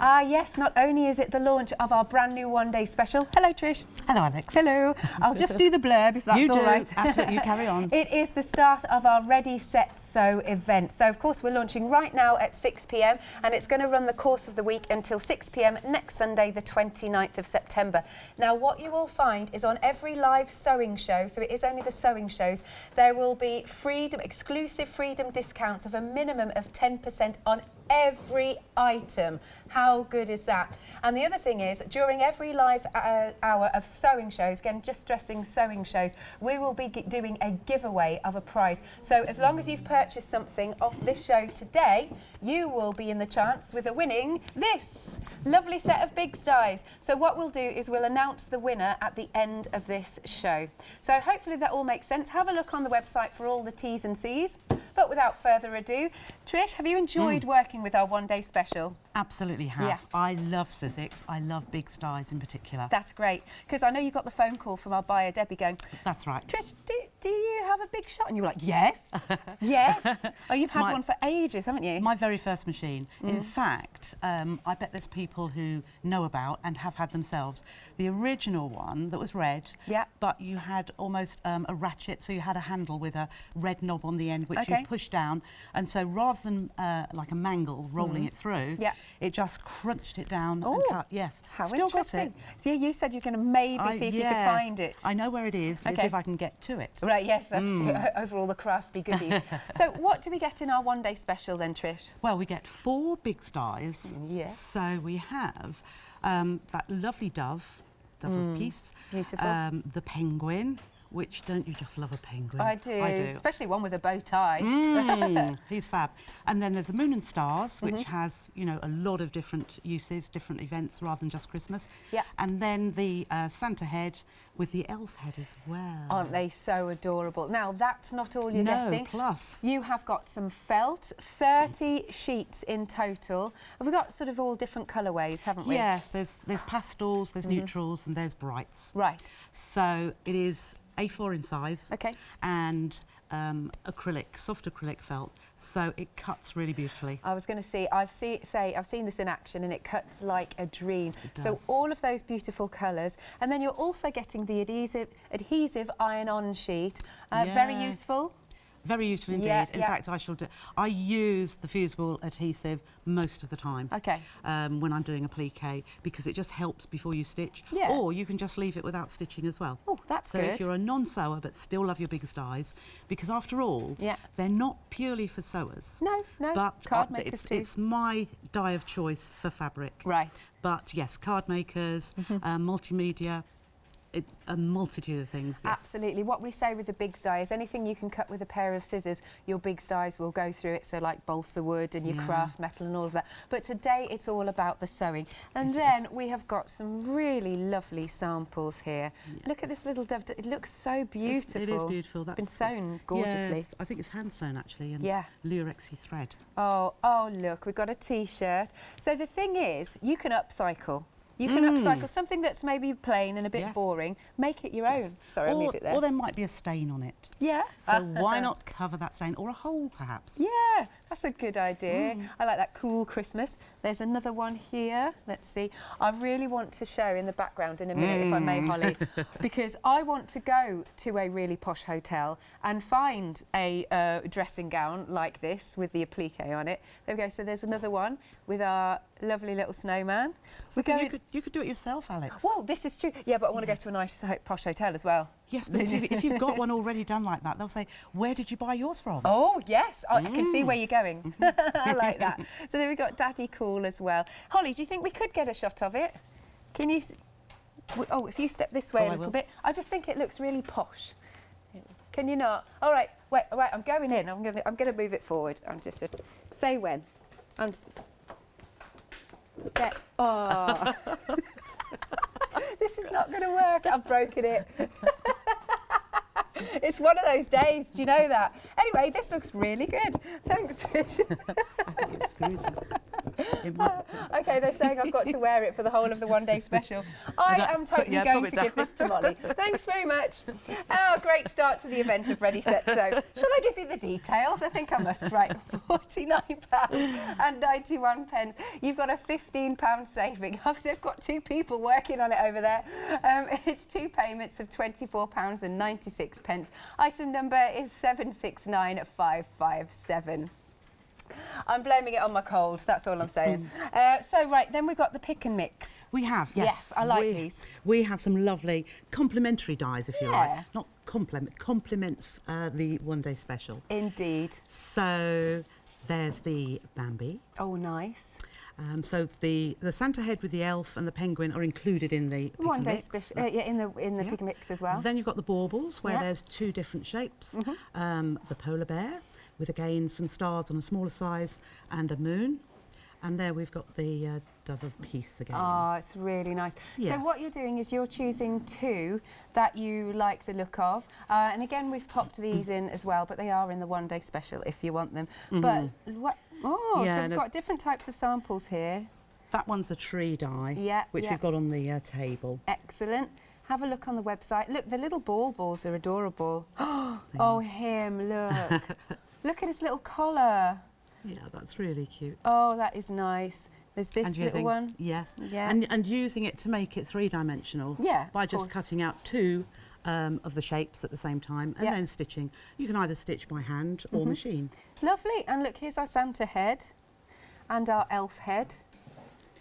Yes, not only is it the launch of our brand new one-day special. Hello, Trish. Hello, Alex. Hello. I'll just do the blurb if that's all right. Absolutely, you carry on. It is the start of our Ready, Set, Sew event. So, of course, we're launching right now at 6 p.m. and it's going to run the course of the week until 6 p.m. next Sunday, the 29th of September. Now, what you will find is on every live sewing show, so it is only the sewing shows, there will be exclusive freedom discounts of a minimum of 10% on every item. How good is that? And the other thing is, during every live hour of sewing shows, again, just stressing sewing shows, we will be doing a giveaway of a prize. So as long as you've purchased something off this show today, you will be in the chance with winning this lovely set of Bigz Dies. So what we'll do is we'll announce the winner at the end of this show. So hopefully that all makes sense. Have a look on the website for all the T's and C's. But without further ado, Trish, have you enjoyed working with our one-day special? Absolutely have. Yes. I love Sizzix. I love Bigz Dies in particular. That's great, because I know you got the phone call from our buyer, Debbie, going, That's right. Trish, do you have a big shot? And you were like, yes, yes. Oh, you've had one for ages, haven't you? My very first machine. In fact, I bet there's people who know about and have had themselves. The original one that was red, but you had almost a ratchet, so you had a handle with a red knob on the end, which you push down. And so rather than like a mangle rolling it through, it just crunched it down and cut. Yes, how still got it. So you said you're going to maybe see if you could find it. I know where it is, but it's if I can get to it. Right, yes, that's true. Over all the crafty goodies. So what do we get in our one-day special then, Trish? Well, we get 4 Bigz Dies. Yes. So we have that lovely dove of peace. Beautiful. The penguin, which, don't you just love a penguin? I do, especially one with a bow tie. He's fab. And then there's the Moon and Stars, which has, you know, a lot of different uses, different events rather than just Christmas. Yeah. And then the Santa head with the elf head as well. Aren't they so adorable? Now, that's not all you're getting. Plus. You have got some felt, 30 sheets in total. Have we got sort of all different colourways, haven't we? Yes, there's pastels, there's neutrals, and there's brights. Right. So it is A4 in size, and acrylic, soft acrylic felt, so it cuts really beautifully. I was going to say, I've seen this in action, and it cuts like a dream. It does. So all of those beautiful colours, and then you're also getting the adhesive iron-on sheet. Very useful. Very useful indeed. In fact, I use the fusible adhesive most of the time. When I'm doing applique, because it just helps before you stitch. Or you can just leave it without stitching as well. Oh, that's good. So if you're a non-sewer but still love your Bigz Dies, because after all, they're not purely for sewers. No, but card makers too. It's my dye of choice for fabric. Right. But yes, card makers, multimedia. A multitude of things, yes. Absolutely. What we say with the Bigz Die is anything you can cut with a pair of scissors, your Bigz Dies will go through it, so like balsa wood and your craft metal and all of that. But today it's all about the sewing. And then we have got some really lovely samples here. Look at this little dove. It looks so beautiful. It is beautiful. That's been sewn gorgeously. Yes, I think it's hand sewn actually, and Lurexy thread. Oh, look, we've got a T-shirt. So the thing is, you can upcycle. You can upcycle something that's maybe plain and a bit boring, make it your own. Sorry, I'll leave it there. Or there might be a stain on it. Yeah. So why not cover that stain, or a hole perhaps? Yeah, that's a good idea. I like that cool Christmas. There's another one here. Let's see. I really want to show in the background in a minute, if I may, Holly, because I want to go to a really posh hotel and find a dressing gown like this with the applique on it. There we go. So there's another one with our lovely little snowman. So you could do it yourself, Alex. Well, this is true. Yeah, but I want to go to a nice posh hotel as well. Yes, but if you've got one already done like that, they'll say, where did you buy yours from? Oh, yes. I can see where you're going. I like that. So then we've got Daddy Cool as well. Holly, do you think we could get a shot of it? Can you... Oh, if you step this way a little bit. I just think it looks really posh. Can you not? All right. Wait, all right, I'm going in. I'm going to move it forward. I'm just... say when. There. Oh. This is not going to work. I've broken it. It's one of those days. Do you know that? Anyway, this looks really good. Thanks, Trish. I think it screws them. Okay, they're saying I've got to wear it for the whole of the one-day special. I am totally going to give this to Molly. Thanks very much. Oh, great start to the event of Ready, Set, Sew. Shall I give you the details? I think I must. Right, £49.91. You've got a £15 saving. Oh, they've got 2 people working on it over there. It's 2 payments of £24.96. Item number is 769557. I'm blaming it on my cold, that's all I'm saying. So, right, then we've got the pick and mix. We have, yes. Yes, I like these. We have some lovely complimentary dies, if you like. Not compliments the one-day special. Indeed. So, there's the Bambi. Oh, nice. So the Santa head with the elf and the penguin are included in the pick and mix. In the pick and mix as well. Then you've got the baubles, where there's 2 different shapes. The polar bear, with again some stars on a smaller size and a moon. And there we've got the dove of peace again. Oh, it's really nice. Yes. So what you're doing is you're choosing 2 that you like the look of. And again, we've popped these in as well, but they are in the one-day special if you want them. But what? Oh, so we've got different types of samples here. That one's a tree die, which we've got on the table. Excellent. Have a look on the website. Look, the little balls are adorable. Oh, him, look. Look at his little collar. Yeah, that's really cute. Oh, that is nice. There's this little one. Yes. Yeah. And using it to make it 3-dimensional. Yeah, by just cutting out 2 of the shapes at the same time and then stitching. You can either stitch by hand or machine. Lovely. And look, here's our Santa head and our elf head.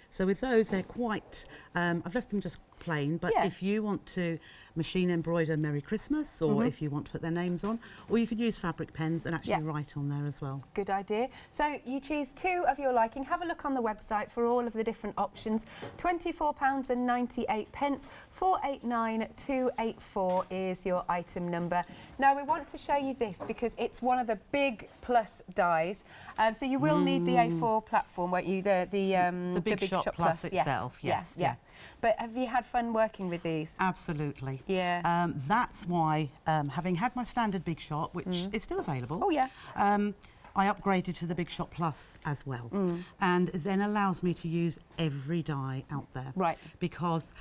So with those, they're quite, I've left them just plain, but if you want to machine embroider Merry Christmas, or if you want to put their names on, or you could use fabric pens and actually write on there as well. Good idea. So you choose 2 of your liking. Have a look on the website for all of the different options. £24.98. 489284 is your item number. Now we want to show you this because it's one of the big plus dies. So you will need the A4 platform, won't you? The Big Shot Plus itself. Yes. Yeah. But have you had fun working with these? Absolutely. Yeah. That's why, having had my standard Big Shot, which is still available. Oh, yeah. I upgraded to the Big Shot Plus as well. And it then allows me to use every die out there. Right. Because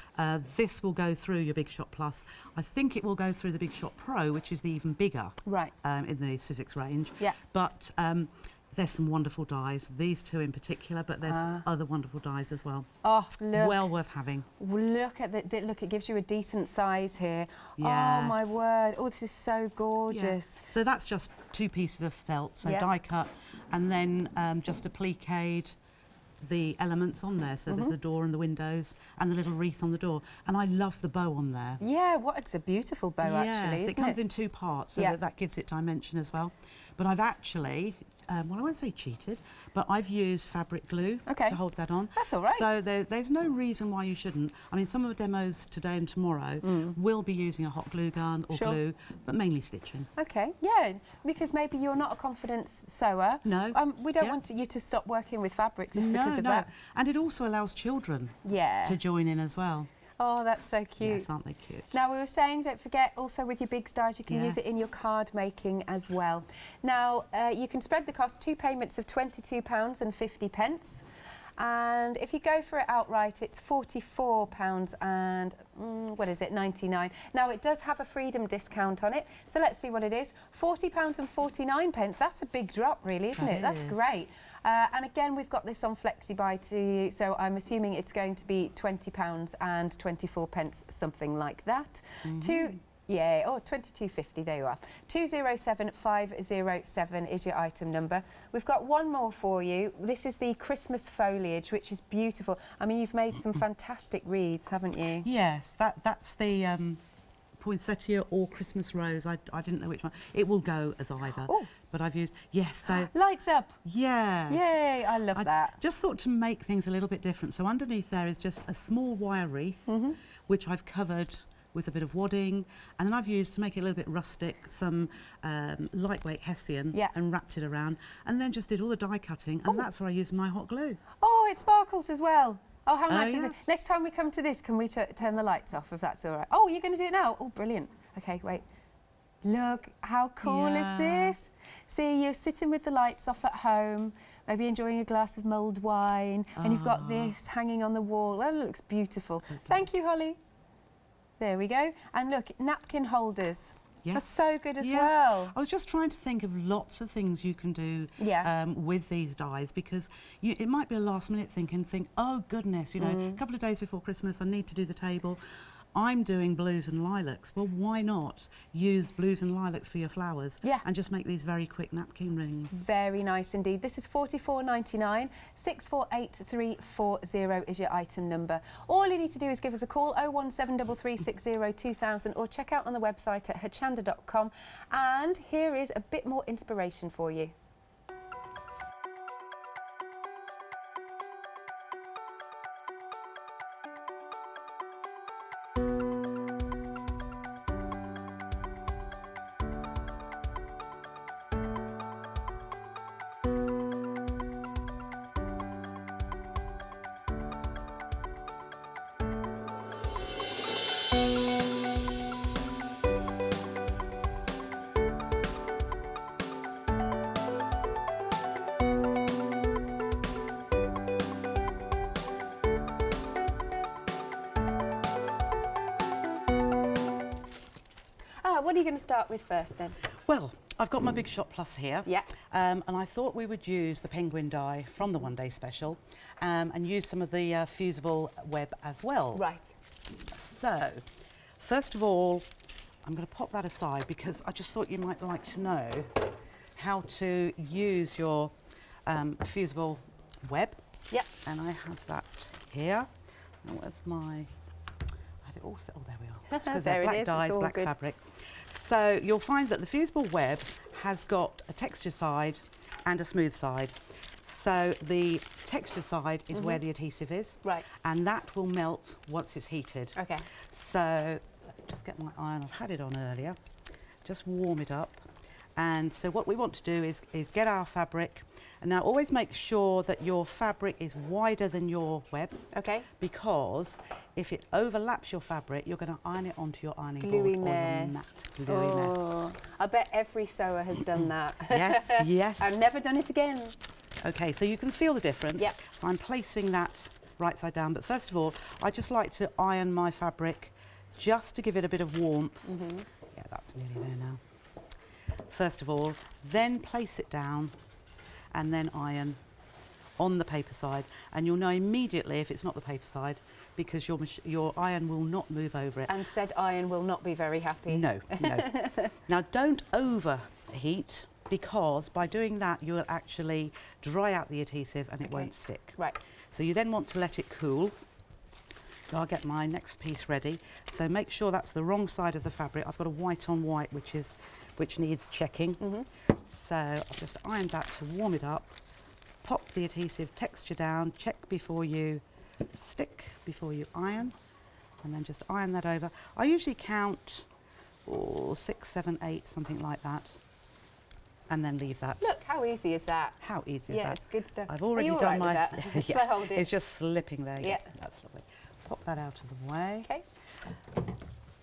this will go through your Big Shot Plus. I think it will go through the Big Shot Pro, which is the even bigger in the Sizzix range. Yeah. But there's some wonderful dies, these 2 in particular, but there's other wonderful dies as well. Oh, look. Well worth having. Look at look, it gives you a decent size here. Yes. Oh, my word. Oh, this is so gorgeous. Yeah. So that's just 2 pieces of felt, so die cut, and then just appliqued the elements on there. So there's the door and the windows and the little wreath on the door. And I love the bow on there. Yeah, it's a beautiful bow, actually, isn't it comes in 2 parts, so that gives it dimension as well. But I've actually, well, I won't say cheated, but I've used fabric glue to hold that on. That's all right. So there's no reason why you shouldn't. I mean, some of the demos today and tomorrow will be using a hot glue gun or glue, but mainly stitching. Okay, yeah, because maybe you're not a confident sewer. No. We don't want you to stop working with fabric just because of that. And it also allows children to join in as well. Oh, that's so cute. Yes, aren't they cute? Now, we were saying, don't forget, also with your Bigz Dies, you can use it in your card making as well. Now, you can spread the cost, 2 payments of £22.50. And if you go for it outright, it's £44 and, what is it, 99. Now, it does have a freedom discount on it. So let's see what it is. £40.49. That's a big drop, really, isn't it? That's great. And again, we've got this on FlexiBuy too, so I'm assuming it's going to be £20 and 24p, something like that. Yeah, oh, 22.50, there you are. 207507 is your item number. We've got one more for you. This is the Christmas foliage, which is beautiful. I mean, you've made some fantastic wreaths, haven't you? Yes, that's the poinsettia or Christmas rose. I didn't know which one. It will go as either. Oh. But I've used, so... Lights up. Yeah. Yay, I love that. Just thought to make things a little bit different. So underneath there is just a small wire wreath, which I've covered with a bit of wadding, and then I've used, to make it a little bit rustic, some lightweight hessian and wrapped it around, and then just did all the die cutting, and that's where I used my hot glue. Oh, it sparkles as well. Oh, how nice is it? Next time we come to this, can we turn the lights off, if that's all right? Oh, you're going to do it now? Oh, brilliant. Okay, wait. Look, how cool is this? See, you're sitting with the lights off at home, maybe enjoying a glass of mulled wine, and you've got this hanging on the wall. That looks beautiful. Thank you, Holly. There we go. And look, napkin holders. Yes. That's so good as well. I was just trying to think of lots of things you can do with these dies, because it might be a last minute think, oh goodness, you know, a couple of days before Christmas I need to do the table. I'm doing blues and lilacs. Well, why not use blues and lilacs for your flowers and just make these very quick napkin rings? Very nice indeed. This is $44.99. 648340 is your item number. All you need to do is give us a call, 01733602000, or check out on the website at hachanda.com. And here is a bit more inspiration for you. What are you going to start with first then? Well, I've got my Big Shot Plus here. Yeah. And I thought we would use the penguin die from the One Day Special and use some of the fusible web as well. Right. So, first of all, I'm going to pop that aside because I just thought you might like to know how to use your fusible web. Yep. And I have that here. Now, where's my... I had it all set. Oh, there we are. It's because they're black dies, black fabric. So you'll find that the fusible web has got a texture side and a smooth side. So the texture side is where the adhesive is. Right. And that will melt once it's heated. Okay. So let's just get my iron. I've had it on earlier. Just warm it up. And so what we want to do is get our fabric. And now always make sure that your fabric is wider than your web. Okay. Because if it overlaps your fabric, you're going to iron it onto your ironing board or your mat. Gluey mess. I bet every sewer has done that. Yes, yes. I've never done it again. Okay, so you can feel the difference. Yep. So I'm placing that right side down. But first of all, I just like to iron my fabric just to give it a bit of warmth. Yeah, that's nearly there now. First of all, then place it down and then iron on the paper side, and you'll know immediately if it's not the paper side because your iron will not move over it. And said iron will not be very happy. No, no. Now don't overheat, because by doing that you'll actually dry out the adhesive and it won't stick. Right. So you then want to let it cool. So I'll get my next piece ready. So make sure that's the wrong side of the fabric. I've got a white on white which needs checking. So I've just ironed that to warm it up. Pop the adhesive texture down, check before you stick, before you iron, and then just iron that over. I usually count 6, 7, 8, something like that, and then leave that. Look, how easy is that? How easy is that? Yeah, it's good stuff. I've already done my... That? Yeah. Hold it. It's just slipping there. Yeah, that's lovely. Pop that out of the way. Okay.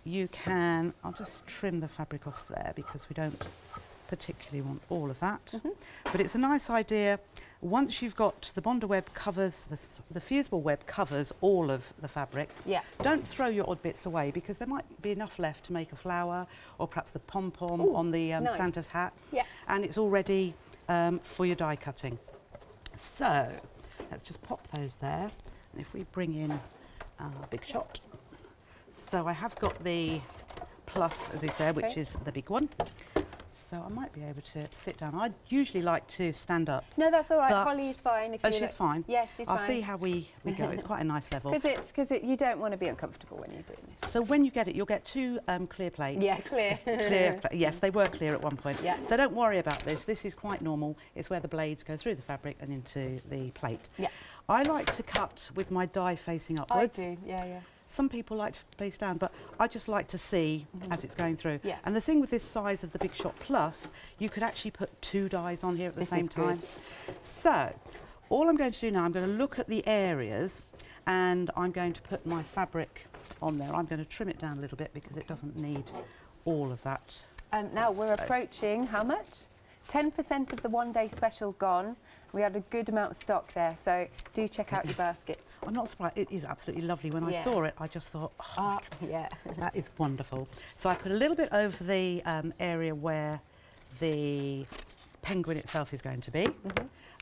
You can, I'll just trim the fabric off there because we don't particularly want all of that. But it's a nice idea. Once you've got the Bonder web covers, the fusible web covers all of the fabric. Yeah. Don't throw your odd bits away because there might be enough left to make a flower or perhaps the pom-pom on the Santa's hat. Yeah. And it's all ready for your die cutting. So let's just pop those there. And if we bring in our Big Shot. So I have got the Plus, as we said, which is the big one. So I might be able to sit down. I usually like to stand up. No, that's all right. Holly's fine. If she's fine. Yes, she's fine. I'll see how we go. It's quite a nice level. Because you don't want to be uncomfortable when you're doing this. So when you get it, you'll get 2 clear plates. Yeah, clear. Yes, they were clear at one point. Yeah. So don't worry about this. This is quite normal. It's where the blades go through the fabric and into the plate. Yeah. I like to cut with my die facing upwards. I do. Yeah, yeah. Some people like to face down, but I just like to see as it's going through. Yeah. And the thing with this size of the Big Shot Plus, you could actually put 2 dies on here at the same time. Good. So all I'm going to do now, I'm going to look at the areas and I'm going to put my fabric on there. I'm going to trim it down a little bit because it doesn't need all of that. Now we're approaching how much? 10% of the one-day special gone. We had a good amount of stock there, so do check out your baskets. I'm not surprised. It is absolutely lovely. When I saw it, I just thought, oh, my God, yeah, that is wonderful. So I put a little bit over the area where the penguin itself is going to be,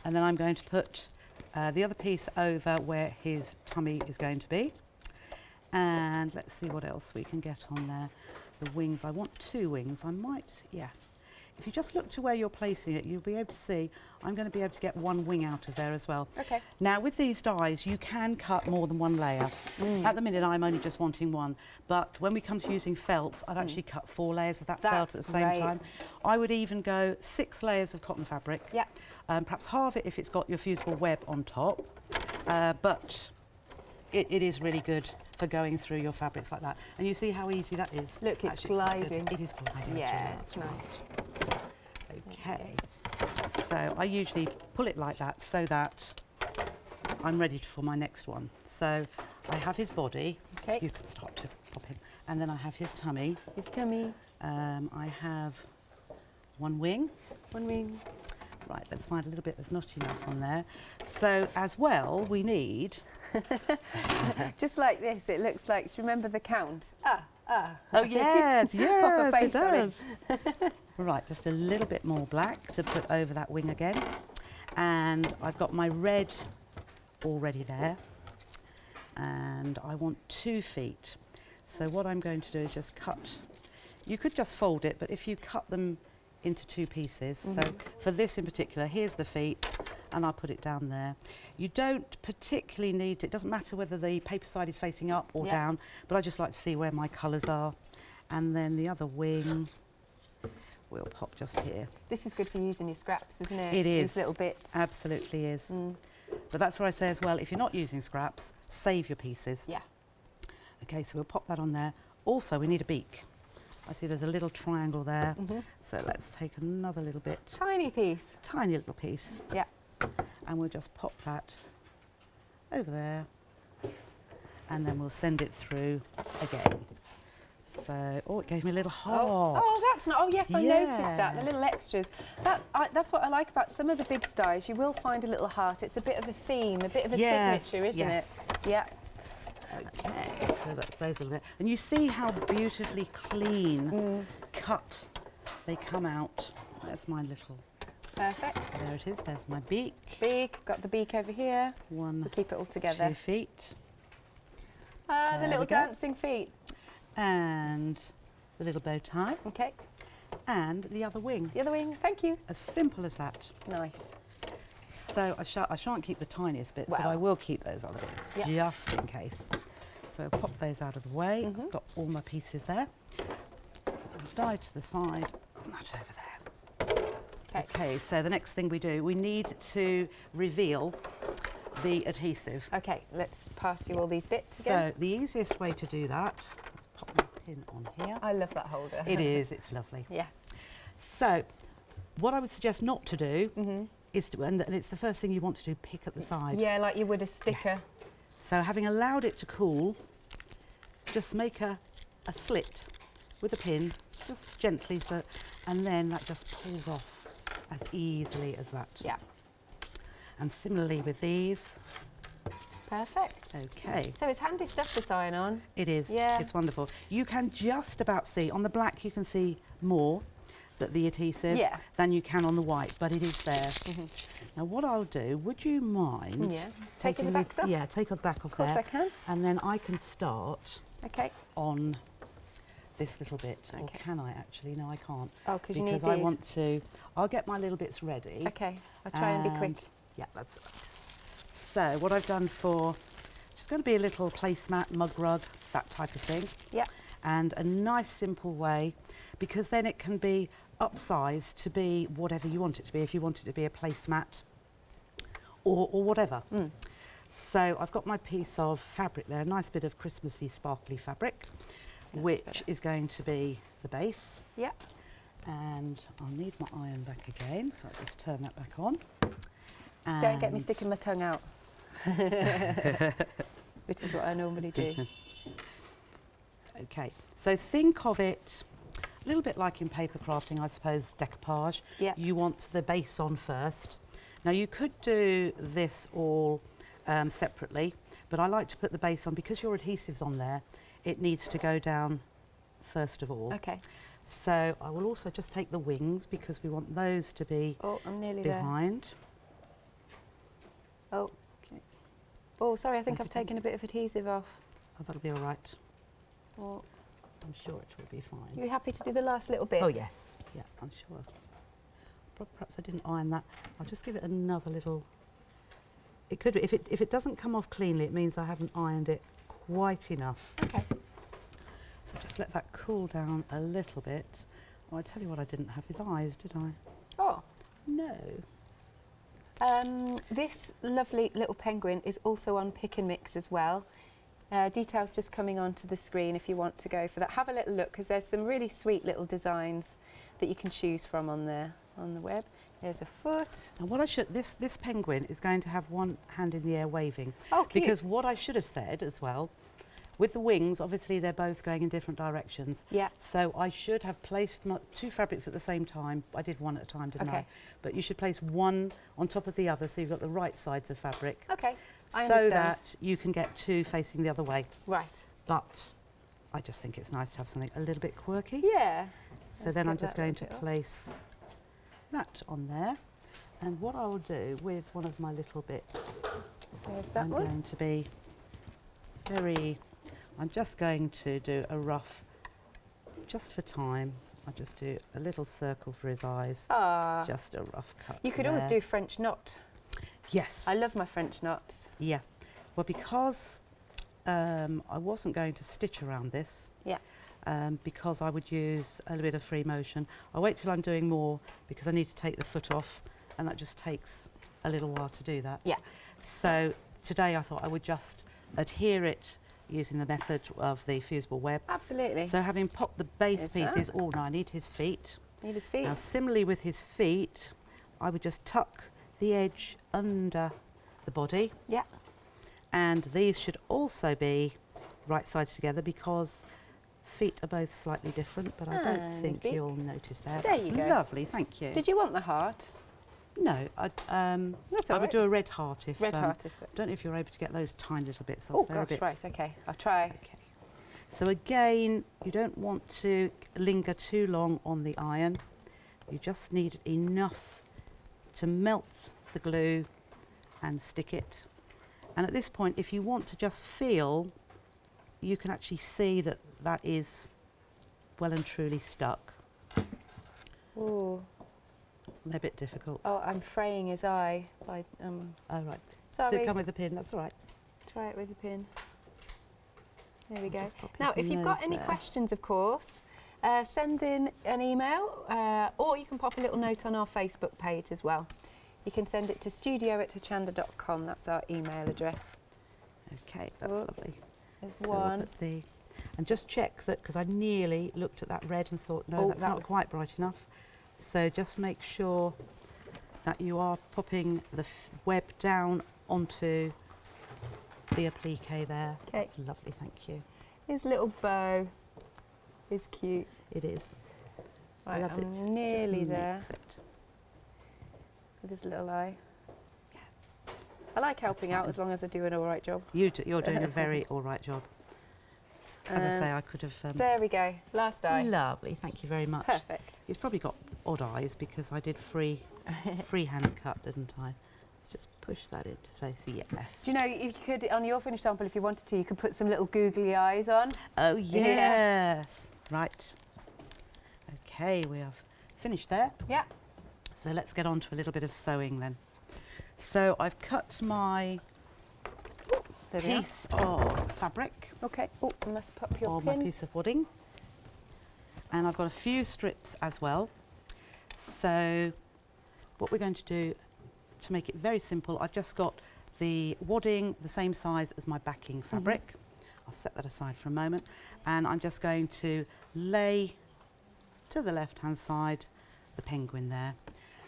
and then I'm going to put the other piece over where his tummy is going to be. And let's see what else we can get on there. The wings, I want 2 wings. I might, If you just look to where you're placing it, you'll be able to see I'm going to be able to get 1 wing out of there as well. Okay. Now with these dies, you can cut more than 1 layer. At the minute, I'm only just wanting 1, but when we come to using felt, I've actually cut 4 layers of that felt at the same time. I would even go 6 layers of cotton fabric. Yeah. Perhaps halve it if it's got your fusible web on top, but it is really good for going through your fabrics like that. And you see how easy that is? Look, it's gliding. It is gliding. Yeah, it's nice. Okay, so I usually pull it like that so that I'm ready for my next one. So I have his body. Okay. You can start to pop in. And then I have his tummy. His tummy. I have 1 wing. 1 wing. Right, let's find a little bit that's not enough on there. So as well, we need... Just like this, it looks like, do you remember the count? Oh yes, yes, face it does. Right, just a little bit more black to put over that wing again. And I've got my red already there. And I want 2 feet. So what I'm going to do is just cut. You could just fold it, but if you cut them into 2 pieces, so for this in particular, here's the feet, and I'll put it down there. You don't particularly need, it doesn't matter whether the paper side is facing up or down, but I just like to see where my colours are. And then the other wing, we'll pop just here. This is good for using your scraps, isn't it? It is. These little bits. Absolutely is. But that's where I say as well, if you're not using scraps, save your pieces. Yeah. Okay, so we'll pop that on there. Also, we need a beak. I see there's a little triangle there. So let's take another little bit. Tiny piece. Tiny little piece. Yeah. And we'll just pop that over there. And then we'll send it through again. So, oh, it gave me a little heart. Oh, that's not, oh yes, I noticed that, the little extras. That's what I like about some of the Bigz Dies. You will find a little heart. It's a bit of a theme, a bit of a signature, isn't it? Yeah. Okay, so that's those little bit. And you see how beautifully clean cut they come out. That's my little... Perfect. So there it is, there's my beak. Beak, got the beak over here. 1, we'll keep it all together. 2 feet. Ah, the little dancing feet. And the little bow tie. Okay. And the other wing. The other wing, thank you. As simple as that. Nice. So I shan't keep the tiniest bits, but I will keep those other bits, just in case. So pop those out of the way. I've got all my pieces there. Die to the side, and that over there. Okay, so the next thing we do, we need to reveal the adhesive. Okay, let's pass you all these bits again. So the easiest way to do that, let's pop my pin on here. I love that holder. It is, it's lovely. Yeah. So what I would suggest not to do is to, and it's the first thing you want to do, pick at the side. Yeah, like you would a sticker. Yeah. So having allowed it to cool, just make a slit with a pin, just gently, so, and then that just pulls off as easily as that. Yeah. And similarly with these. Perfect. Okay. So it's handy stuff to sign on. It is. Yeah. It's wonderful. You can just about see, on the black you can see more that the adhesive than you can on the white, but it is there. Now what I'll do, would you mind taking the backs off? Yeah, take the back off there. Of course I can. And then I can start on this little bit. Or can I actually? No, I can't. Oh, because you need these. Because I want to, I'll get my little bits ready. Okay, I'll try and be quick. Yeah, that's right. So what I've done for, it's going to be a little placemat, mug rug, that type of thing. Yeah. And a nice simple way, because then it can be upsized to be whatever you want it to be, if you want it to be a placemat or whatever. So I've got my piece of fabric there, a nice bit of Christmassy sparkly fabric, which is going to be the base. Yeah. And I'll need my iron back again, so I'll just turn that back on. And don't get me sticking my tongue out, which is what I normally do. Okay, so think of it a little bit like in paper crafting, I suppose, decoupage. Yeah. You want the base on first. Now you could do this all separately, but I like to put the base on because your adhesive's on there. It needs to go down first of all. Okay. So I will also just take the wings because we want those to be I'm nearly behind. There. Okay. Oh, sorry, I think I've taken a bit of adhesive off. Oh, that'll be all right. Oh. I'm sure it will be fine. You happy to do the last little bit? Oh yes, yeah, I'm sure. Perhaps I didn't iron that. I'll just give it another little. It could be, if it doesn't come off cleanly, it means I haven't ironed it quite enough. Okay. So just let that cool down a little bit. Oh, I tell you what, I didn't have his eyes, did I? Oh. No. This lovely little penguin is also on Pick and Mix as well. Details just coming onto the screen if you want to go for that. Have a little look because there's some really sweet little designs that you can choose from on there on the web. There's a foot. And what I should, this penguin is going to have one hand in the air waving. Oh, cute. Because what I should have said as well, with the wings, obviously they're both going in different directions. Yeah. So I should have placed my two fabrics at the same time. I did one at a time, didn't I? But you should place one on top of the other so you've got the right sides of fabric. Okay. I so understand. that you can get two facing the other way. Right. But I just think it's nice to have something a little bit quirky. Yeah. So then I'm just going to place that on there. And what I'll do with one of my little bits, There's that I'm one. going to be I'm just going to do a rough, just for time, I'll just do a little circle for his eyes. Just a rough cut. You could always do French knot. Yes. I love my French knots. Yeah. Well, because I wasn't going to stitch around this. Yeah. Because I would use a little bit of free motion. I'll wait till I'm doing more because I need to take the foot off and that just takes a little while to do that. Yeah. So today I thought I would just adhere it using the method of the fusible web. Absolutely. So having popped the base pieces, oh no, I need his feet. Need his feet. Now similarly with his feet, I would just tuck the edge under the body. Yeah. And these should also be right sides together because feet are both slightly different, but I don't think you'll notice that. There you go. Lovely, thank you. Did you want the heart? No, I would do a red heart if. Red heart if. I don't know if you're able to get those tiny little bits off. Oh They're a gosh, bit. right, okay, I'll try. Okay. So again, you don't want to linger too long on the iron. You just need enough to melt the glue and stick it. And at this point, if you want to just feel, you can actually see that that is well and truly stuck. Ooh. They're a bit difficult. Oh, I'm fraying his eye. By, Oh, right. sorry. Did it come with a pin? That's all right. Try it with a pin. There we go. Just pop Now, his if you've got nose any there. questions, of course, send in an email or you can pop a little note on our Facebook page as well. You can send it to studio@tachanda.com. That's our email address. Okay, that's lovely. There's So we'll one. put the, and just check that, because I nearly looked at that red and thought, no, Oh, that's that not was- quite bright enough. So just make sure that you are popping the web down onto the applique there. Okay. That's lovely, thank you. His little bow is cute. It is. Right, I love it. I'm nearly Just there mix it. with his little eye. I like helping out fine. as long as I do an all right job. You're doing a very all right job. As I say, I could have... There we go, last eye. Lovely, thank you very much. Perfect. He's probably got odd eyes because I did freehand cut, didn't I? Let's just push that into space. Yes. Do you know, you could, on your finished sample, if you wanted to, you could put some little googly eyes on. Oh, yes. Right. Okay, we have finished there. Yeah. So let's get on to a little bit of sewing then. So I've cut my There we are. piece of fabric, Okay. Oh, I must pop your or pin. my piece of wadding. And I've got a few strips as well. So what we're going to do, to make it very simple, I've just got the wadding the same size as my backing fabric. I'll set that aside for a moment. And I'm just going to lay to the left-hand side the penguin there.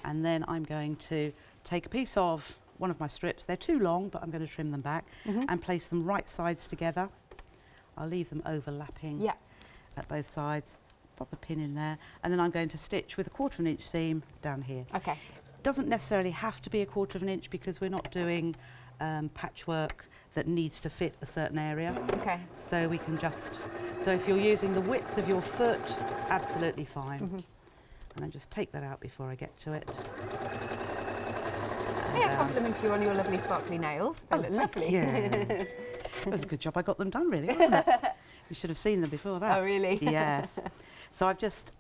And then I'm going to take a piece of one of my strips. They're too long, but I'm going to trim them back and place them right sides together. I'll leave them overlapping at both sides. pop a pin in there, and then I'm going to stitch with a 1/4 inch seam down here. Okay. Doesn't necessarily have to be a 1/4 inch because we're not doing patchwork that needs to fit a certain area. Okay. So we can just, so if you're using the width of your foot, absolutely fine. And then just take that out before I get to it. Yeah, compliment you on your lovely sparkly nails. They look lovely. Yeah. It was a good job I got them done, really, wasn't it? You should have seen them before that. Oh, really? Yes. So I've just,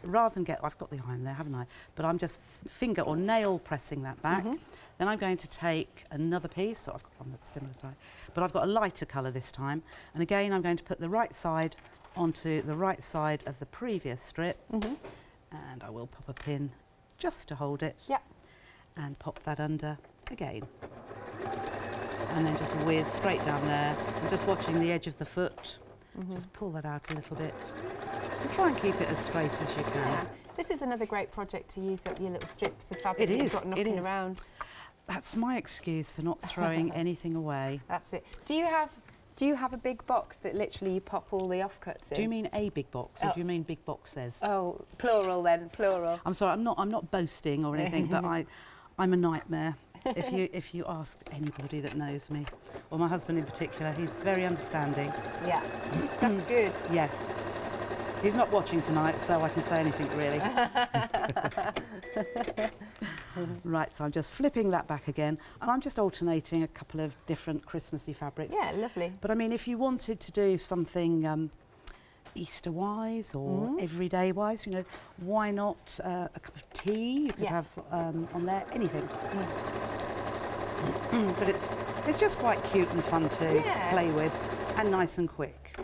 rather than get, I've got the iron there, haven't I? But I'm just finger or nail pressing that back. Then I'm going to take another piece, so I've got one that's similar side, but I've got a lighter colour this time. And again, I'm going to put the right side onto the right side of the previous strip. And I will pop a pin just to hold it. Yeah. And pop that under again. And then just whiz straight down there. I'm just watching the edge of the foot. Just pull that out a little bit. And try and keep it as straight as you can. Yeah. This is another great project to use up your little strips of fabric It that is, you've got knocking around. That's my excuse for not throwing anything away. That's it. Do you have a big box that literally you pop all the offcuts in? Do you mean a big box, or do you mean big boxes? Oh, plural then, plural. I'm sorry, I'm not boasting or anything, but I'm a nightmare. If you ask anybody that knows me, or my husband in particular, he's very understanding. Yeah, that's good. Yes. He's not watching tonight, so I can say anything really. Right, so I'm just flipping that back again, and I'm just alternating a couple of different Christmassy fabrics. Yeah, lovely. But I mean, if you wanted to do something Easter-wise or everyday-wise, you know, why not a cup of tea? You could have on there, anything. But it's just quite cute and fun to play with, and nice and quick.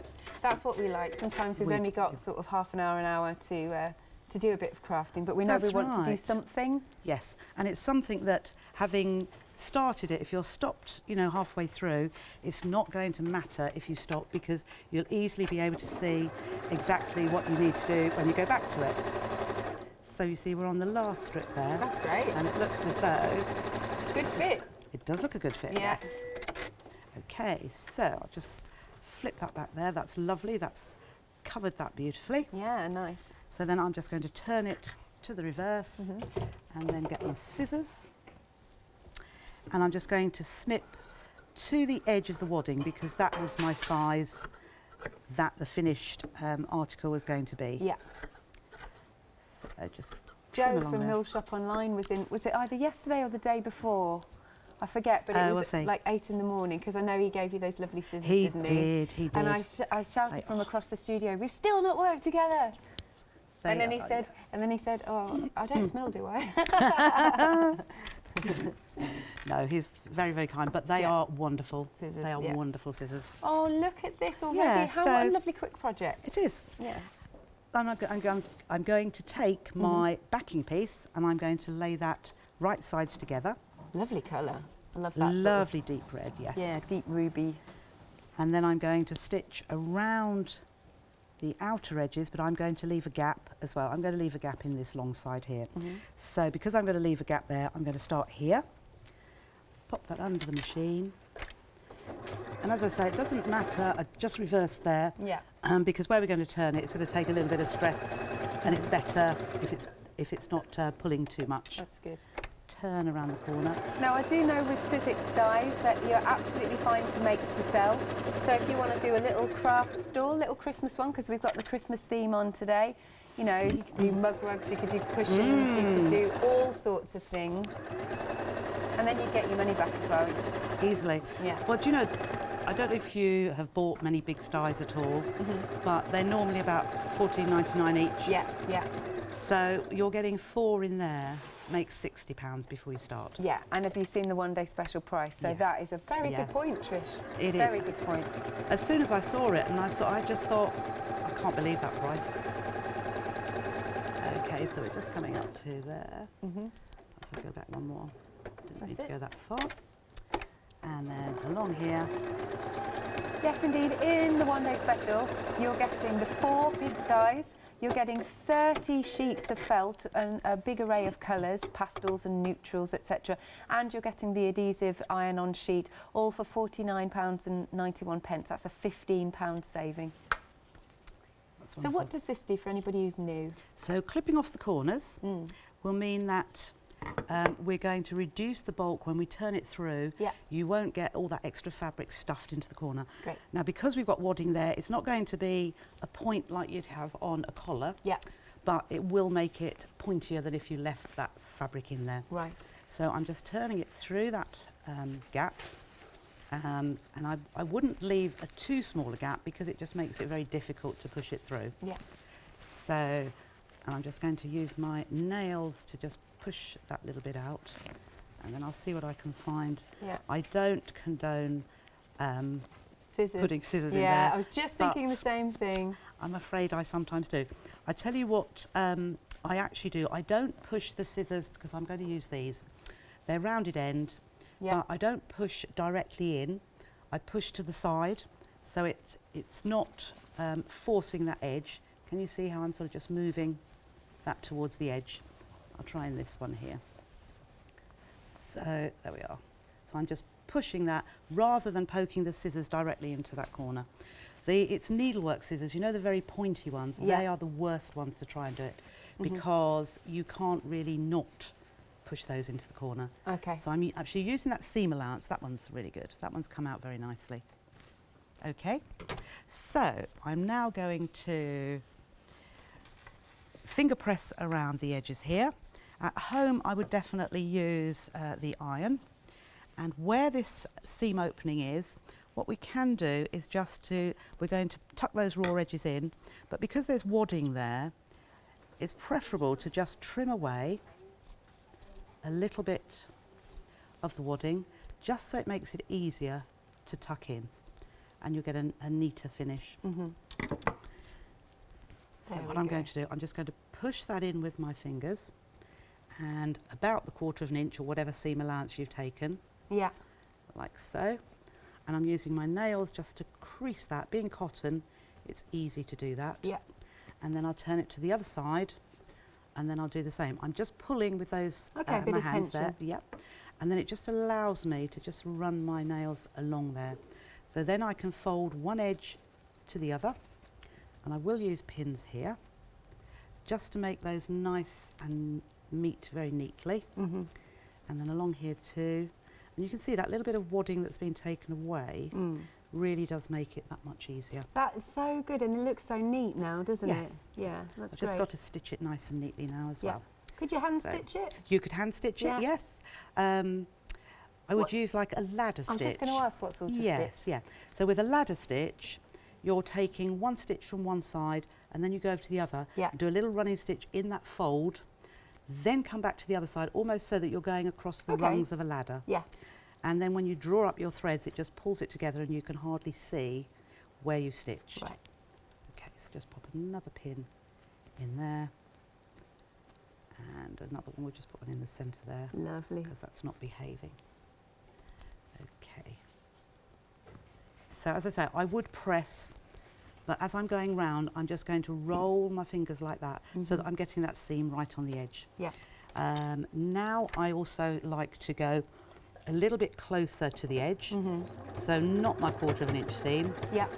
That's what we like. Sometimes we've only got sort of half an hour to do a bit of crafting, but we know we want to do something. Yes, and it's something that, having started it, if you're stopped, you know, halfway through, it's not going to matter if you stop, because you'll easily be able to see exactly what you need to do when you go back to it. So you see, we're on the last strip there. That's great. And it looks as though... Good fit. It does look a good fit, yes. Okay, so I'll just flip that back there. That's lovely. That's covered that beautifully. Yeah, nice. So then I'm just going to turn it to the reverse and then get my scissors. And I'm just going to snip to the edge of the wadding, because that was my size that the finished article was going to be. Yeah. So just Joe from Mill Shop Online was it either yesterday or the day before? I forget, but it was like 8 in the morning, because I know he gave you those lovely scissors, didn't he? He did. And I shouted from across the studio, "We've still not worked together." And then he said, "Oh, I don't smell, do I?" No, he's very, very kind, but they are wonderful. Scissors, they are wonderful scissors. Oh, look at this already. Yeah, What a lovely quick project. It is. Yeah. I'm going to take my backing piece and I'm going to lay that right sides together. Lovely colour. I love that. Lovely deep red, yes. Yeah, deep ruby. And then I'm going to stitch around the outer edges, but I'm going to leave a gap as well. I'm going to leave a gap in this long side here. So because I'm going to leave a gap there, I'm going to start here, pop that under the machine. And as I say, it doesn't matter, I just reverse there, because where we're going to turn it, it's going to take a little bit of stress, and it's better if it's not pulling too much. That's good. Turn around the corner. Now, I do know with Sizzix Dies that you're absolutely fine to make to sell. So if you want to do a little craft store, little Christmas one, because we've got the Christmas theme on today, you know, you could do mug rugs, you could do cushions, you could do all sorts of things. And then you'd get your money back as well. Easily. Yeah. Well, do you know, I don't know if you have bought many Bigz Dies at all, but they're normally about $14.99 each. Yeah, yeah. So you're getting 4 in there, makes £60 before you start. Yeah, and have you seen the one-day special price? So that is a very good point, Trish. It is. Very good point. As soon as I saw it, and I just thought, I can't believe that price. Okay, so we're just coming up to there. Let's go back one more. Didn't need to go that far. And then along here. Yes, indeed. In the one-day special, you're getting the 4 Bigz Dies. You're getting 30 sheets of felt and a big array of colours, pastels and neutrals, etc. And you're getting the adhesive iron-on sheet, all for £49.91. That's a £15 saving. So what does this do for anybody who's new? So clipping off the corners will mean that we're going to reduce the bulk when we turn it through. Yeah. You won't get all that extra fabric stuffed into the corner. Great. Now, because we've got wadding there, it's not going to be a point like you'd have on a collar. Yeah. But it will make it pointier than if you left that fabric in there. Right. So I'm just turning it through that gap. And I wouldn't leave a too small a gap because it just makes it very difficult to push it through. Yeah. So, and I'm just going to use my nails to just push that little bit out, and then I'll see what I can find. Yeah. I don't condone putting scissors in there. Yeah, I was just thinking the same thing. I'm afraid I sometimes do. I tell you what I actually do. I don't push the scissors because I'm going to use these. They're rounded end, but I don't push directly in. I push to the side, so it's not forcing that edge. Can you see how I'm sort of just moving that towards the edge? I'll try in this one here. So there we are. So I'm just pushing that rather than poking the scissors directly into that corner. It's needlework scissors, you know, the very pointy ones. Yeah. They are the worst ones to try and do it because you can't really not push those into the corner. Okay. So I'm actually using that seam allowance. That one's really good. That one's come out very nicely. Okay. So I'm now going to finger press around the edges here. At home, I would definitely use the iron. And where this seam opening is, what we can do is we're going to tuck those raw edges in, but because there's wadding there, it's preferable to just trim away a little bit of the wadding, just so it makes it easier to tuck in, and you'll get a neater finish. So what I'm going to do, I'm just going to push that in with my fingers, and about the 1/4 of an inch or whatever seam allowance you've taken. Yeah. Like so. And I'm using my nails just to crease that. Being cotton, it's easy to do that. Yeah. And then I'll turn it to the other side, and then I'll do the same. I'm just pulling with those bit my of hands tension. there. Yep. And then it just allows me to just run my nails along there. So then I can fold one edge to the other, and I will use pins here just to make those nice and meet very neatly. And then along here too. And you can see that little bit of wadding that's been taken away really does make it that much easier. That is so good, and it looks so neat now, doesn't Yes. it? Yeah, that's I've just great. got to stitch it nice and neatly now as well. Could you hand stitch it? You could hand stitch it, yes. I would use like a ladder stitch. I was just going to ask what sort of stitch. Yes, yeah. So with a ladder stitch, you're taking one stitch from one side, and then you go over to the other, and do a little running stitch in that fold, then come back to the other side, almost so that you're going across the rungs of a ladder. Yeah. And then when you draw up your threads, it just pulls it together and you can hardly see where you stitched. Right. Okay, so just pop another pin in there. And another one, we'll just put one in the centre there. Lovely. Because that's not behaving. Okay. So as I say, I would press, but as I'm going round, I'm just going to roll my fingers like that so that I'm getting that seam right on the edge. Yeah. Now I also like to go a little bit closer to the edge, so not my 1/4 of an inch seam. Yeah.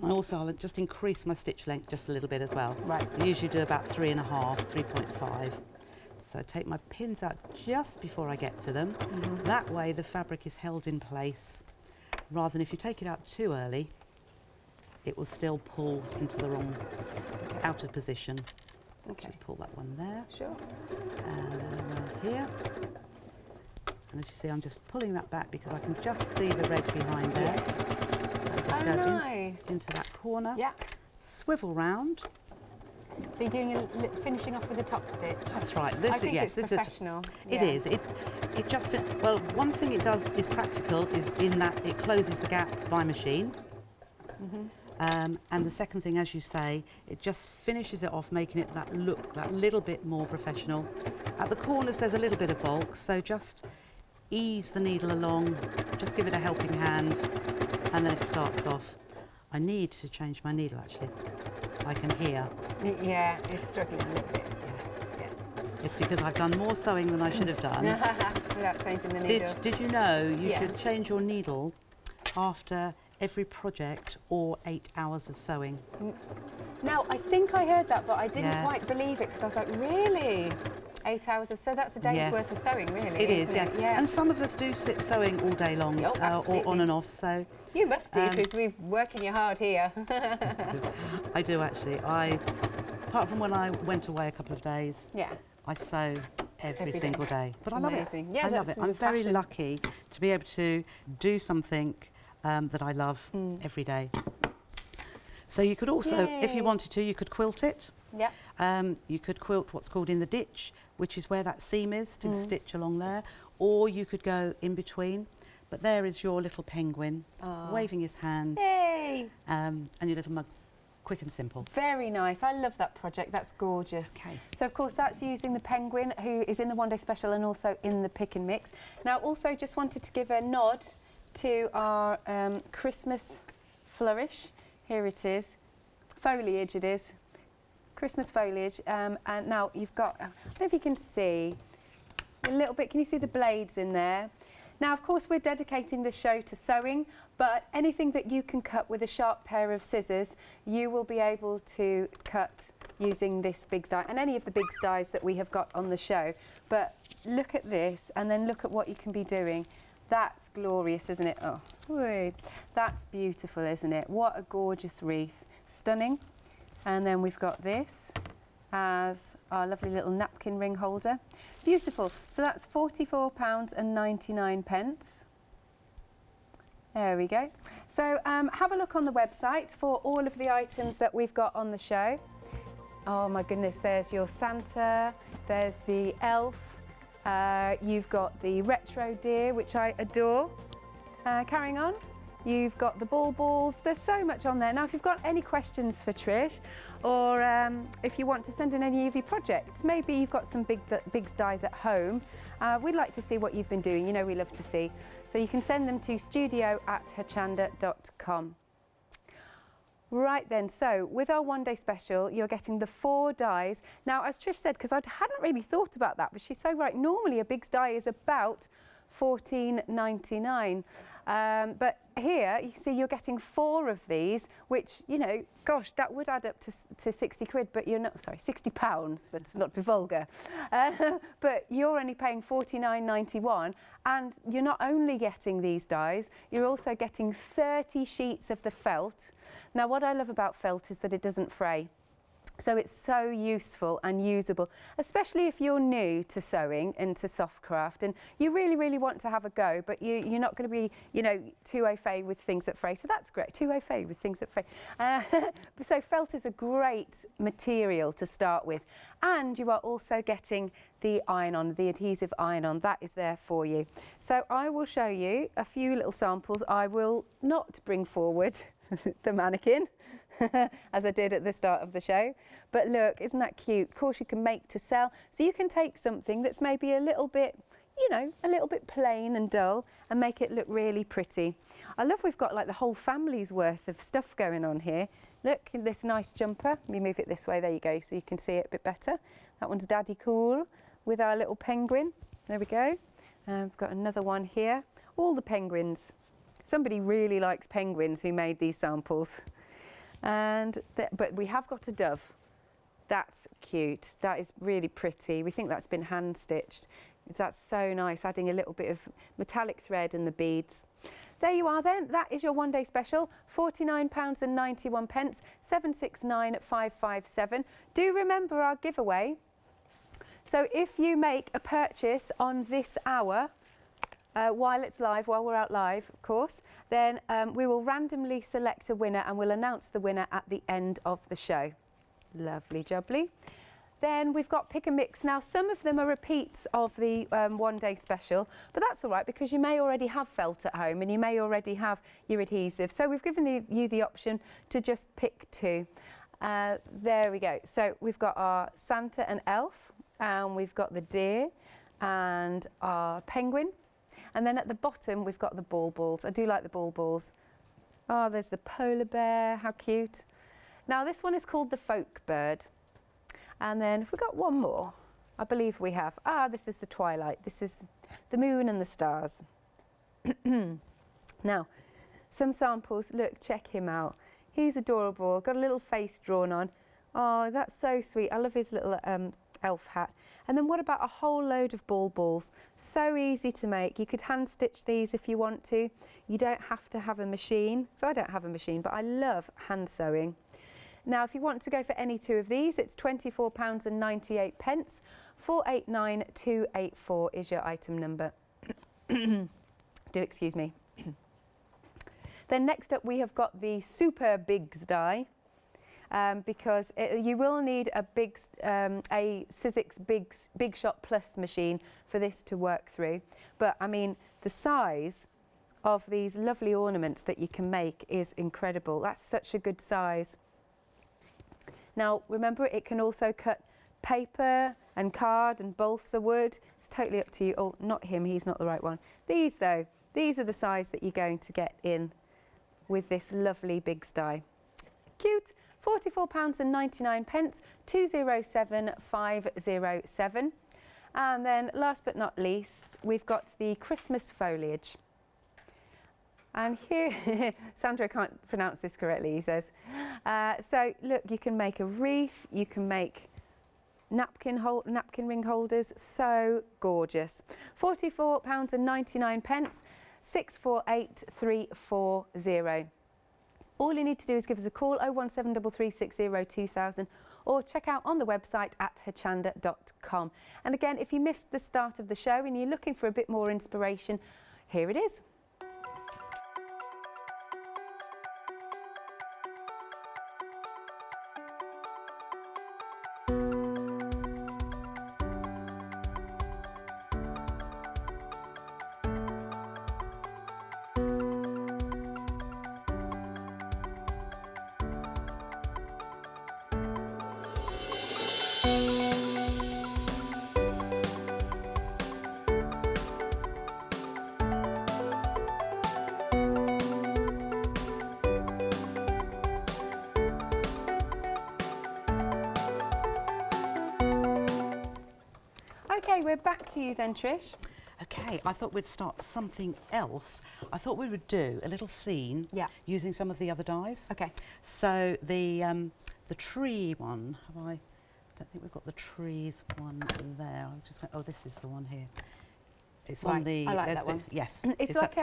And I'll just increase my stitch length just a little bit as well. Right. I usually do about 3.5, 3.5. So I take my pins out just before I get to them. That way the fabric is held in place, rather than if you take it out too early, it will still pull into the wrong outer position. Okay. Just pull that one there. Sure. And then around here. And as you see, I'm just pulling that back because I can just see the red behind there. So just go into that corner. Yeah. Swivel round. So you're doing finishing off with a top stitch. That's right. I think it's professional. It is. It just well, one thing it does is practical, is in that it closes the gap by machine. And the second thing, as you say, it just finishes it off, making it that look that little bit more professional. At the corners, there's a little bit of bulk, so just ease the needle along, just give it a helping hand, and then it starts off. I need to change my needle, actually. I can hear. Yeah, it's struggling a little bit. Yeah. It's because I've done more sewing than I should have done. Without changing the needle. Did you know you should change your needle after every project or 8 hours of sewing? Now, I think I heard that, but I didn't Yes. quite believe it because I was like, really? 8 hours of, so that's a day's Yes. worth of sewing, really. It is, isn't yeah. And some of us do sit sewing all day long, Oh, or absolutely. on and off. So You must do, because we're working you hard here. I do actually. Apart from when I went away a couple of days, Yeah. I sew every Every single day. But I love it. Amazing. Yeah, I love that's it. I'm your very passion. lucky to be able to do something that I love every day. So you could also, if Yay. you wanted to, you could quilt it. Yeah. You could quilt what's called in the ditch, which is where that seam is to stitch along there, or you could go in between. But there is your little penguin waving his hand, Yay! and your little mug. Quick and simple. Very nice. I love that project. That's gorgeous. Okay. So, of course, that's using the penguin, who is in the One Day Special and also in the Pick and Mix. Now, also just wanted to give a nod to our Christmas flourish. Here it is. Foliage it is. Christmas foliage. And now you've got, I don't know if you can see a little bit. Can you see the blades in there? Now, of course, we're dedicating the show to sewing, but anything that you can cut with a sharp pair of scissors, you will be able to cut using this Bigz die and any of the Bigz dies that we have got on the show. But look at this, and then look at what you can be doing. That's glorious, isn't it? Oh, wait. That's beautiful, isn't it? What a gorgeous wreath. Stunning. And then we've got this as our lovely little napkin ring holder. Beautiful. So that's £44.99. There we go. So have a look on the website for all of the items that we've got on the show. Oh my goodness, there's your Santa, there's the elf, you've got the retro deer, which I adore. Carrying on, you've got the balls. There's so much on there. Now, if you've got any questions for Trish, or if you want to send in any of your projects, maybe you've got some Bigz dies at home, we'd like to see what you've been doing. You know we love to see. So you can send them to studio@herchanda.com. Right then, so with our One Day Special, you're getting the 4 dies. Now, as Trish said, because I hadn't really thought about that, but she's so right, normally a Bigz die is about £14.99. But here, you see, you're getting 4 of these, which, you know, gosh, that would add up to 60 quid, but you're not, sorry, 60 pounds, let's not be vulgar. But you're only paying £49.91, and you're not only getting these dies, you're also getting 30 sheets of the felt. Now, what I love about felt is that it doesn't fray. So it's so useful and usable, especially if you're new to sewing and to soft craft and you really, really want to have a go, but you're not going to be, you know, too au fait with things that fray. So that's great, too au fait with things that fray. So felt is a great material to start with. And you are also getting the iron-on, the adhesive iron-on. That is there for you. So I will show you a few little samples. I will not bring forward the mannequin, as I did at the start of the show. But look, isn't that cute? Of course, you can make to sell. So you can take something that's maybe a little bit, you know, a little bit plain and dull and make it look really pretty. I love we've got like the whole family's worth of stuff going on here. Look, this nice jumper. Let me move it this way. There you go, so you can see it a bit better. That one's Daddy Cool with our little penguin. There we go. We've got another one here. All the penguins. Somebody really likes penguins who made these samples. But we have got a dove. That's cute. That is really pretty. We think that's been hand stitched. That's so nice, adding a little bit of metallic thread and the beads. There you are then. That is your One Day Special. £49.91, 769557. Do remember our giveaway. So if you make a purchase on this hour, while it's live, while we're out live, of course, then we will randomly select a winner and we'll announce the winner at the end of the show. Lovely jubbly. Then we've got Pick and Mix. Now, some of them are repeats of the One Day Special, but that's all right because you may already have felt at home and you may already have your adhesive. So we've given you the option to just pick 2. There we go. So we've got our Santa and Elf, and we've got the deer and our penguin. And then at the bottom, we've got the balls. I do like the balls. Oh, there's the polar bear. How cute. Now, this one is called the folk bird. And then if we've got one more, I believe we have. This is the twilight. This is the moon and the stars. Now, some samples. Look, check him out. He's adorable, got a little face drawn on. Oh, that's so sweet. I love his little elf hat. And then what about a whole load of ball balls? So easy to make. You could hand stitch these if you want to. You don't have to have a machine. So I don't have a machine, but I love hand sewing. Now, if you want to go for any two of these, it's £24.98. 489284 is your item number. Do excuse me. Then next up we have got the Super Bigz Die. Because you will need a Sizzix Big Shot Plus machine for this to work through. But I mean, the size of these lovely ornaments that you can make is incredible. That's such a good size. Now, remember, it can also cut paper and card and balsa wood. It's totally up to you. Oh, not him, he's not the right one. These though, these are the size that you're going to get in with this lovely Bigz Die. Cute. £44.99, 207507. And then last but not least, we've got the Christmas foliage. And here, Sandra can't pronounce this correctly, he says. So look, you can make a wreath, you can make napkin ring holders, so gorgeous. £44.99, 648340. All you need to do is give us a call, 01733602000, or check out on the website at hachanda.com. And again, if you missed the start of the show and you're looking for a bit more inspiration, here it is. Okay, we're back to you then, Trish. Okay, I thought we'd start something else. I thought we would do a little scene using some of the other dies. Okay. So the tree one, I don't think we've got the trees one there. I was just going, oh, this is the one here. It's right. On the. I like that one. Yes. It's like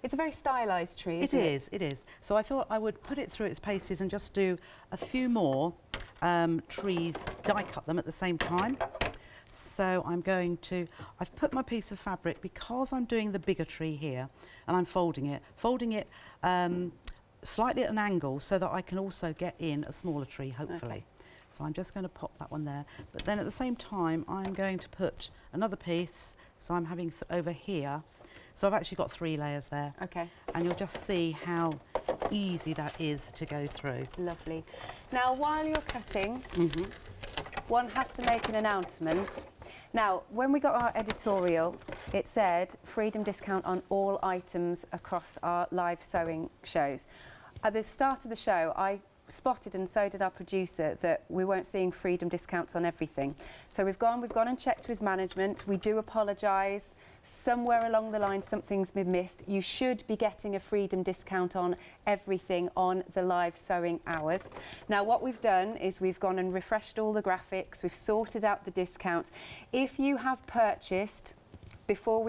it's a very stylised tree, isn't it? It is. So I thought I would put it through its paces and just do a few more trees, die cut them at the same time. So I'm going to, I've put my piece of fabric, because I'm doing the bigger tree here, and I'm folding it slightly at an angle so that I can also get in a smaller tree, hopefully. Okay. So I'm just going to pop that one there. But then at the same time, I'm going to put another piece, so I'm having over here. So I've actually got 3 layers there. Okay. And you'll just see how easy that is to go through. Lovely. Now, while you're cutting, one has to make an announcement. Now, when we got our editorial, it said freedom discount on all items across our live sewing shows. At the start of the show, I spotted, and so did our producer, that we weren't seeing freedom discounts on everything. So we've gone and checked with management. We do apologise. Somewhere along the line, something's been missed. You should be getting a freedom discount on everything on the live sewing hours. Now, what we've done is we've gone and refreshed all the graphics. We've sorted out the discounts. If you have purchased before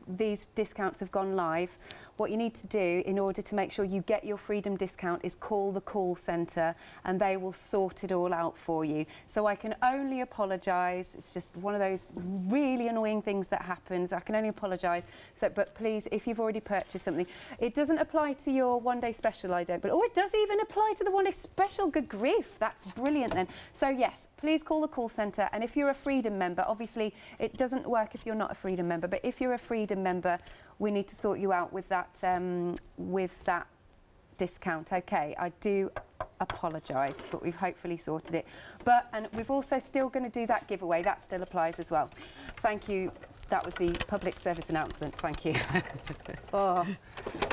these discounts have gone live, what you need to do in order to make sure you get your freedom discount is call the call centre, and they will sort it all out for you. So I can only apologise. It's just one of those really annoying things that happens. I can only apologise. So, but please, if you've already purchased something, it doesn't apply to your one-day special, I don't. But it does even apply to the one-day special. Good grief, that's brilliant then. So yes, please call the call centre. And if you're a Freedom member, obviously it doesn't work if you're not a Freedom member. But if you're a Freedom member, we need to sort you out with that discount. Okay, I do apologise, but we've hopefully sorted it. And we've also still going to do that giveaway. That still applies as well. Thank you. That was the public service announcement. Thank you. Oh,